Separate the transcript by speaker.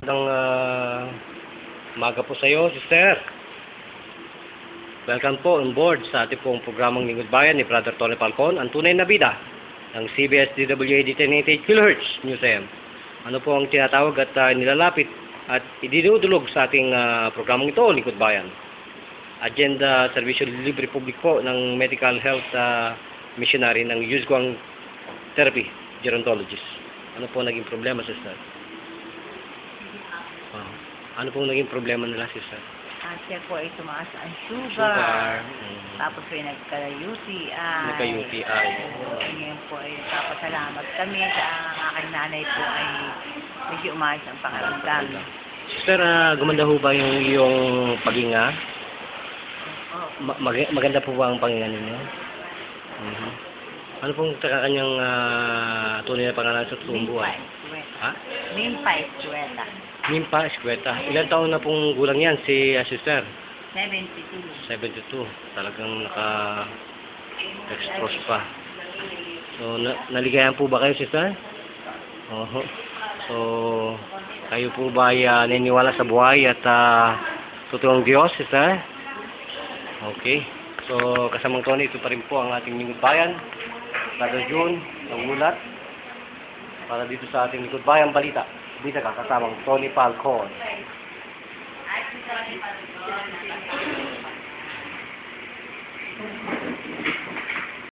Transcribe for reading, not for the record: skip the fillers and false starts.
Speaker 1: Ng umaga po sa iyo, sister. Welcome po on board sa ating pong programang Lingkod Bayan ni Brother Tony Falcon, ang tunay na bida ng CBS DWAD 1088 kHz News AM. Ano po ang tinatawag at nilalapit at idinudulog sa ating programang ito, Lingkod Bayan. Agenda Servisyo Libre Public po ng Medical Health Missionary ng Yusguang Therapy Gerontologist. Ano po naging problema, sister? Ano pong naging problema nila, sister?
Speaker 2: Siya po ay tumaas ang sugar. Tapos po ay nagka-UTI.
Speaker 1: Nagka-UTI.
Speaker 2: Ngayon po ay nagpapasalamat kami sa aking nanay po ay medyo umayos ang pakiramdam.
Speaker 1: Sister, gumanda ho ba yung iyong paghinga? Maganda po ba ang paghinga ninyo? Ano pong kanyang tunay na pangalan sa totoong buhay? Ha?
Speaker 2: Limpa Escueta.
Speaker 1: Limpa Escueta. Ilan taon na pong gulang yan si sister?
Speaker 2: 72.
Speaker 1: 72. Talagang naka-expose pa. So, naligayan po ba kayo, sister? Oho. So, kayo po ba ay naniniwala sa buhay at totoong Diyos, sister? Okay. So, kasamang Tony, ito pa rin po ang ating Lingkod Bayan. Brother June, nagulat para dito sa ating Lingkod Bayan Balita. Dito ka, kasamang Tony Falcon.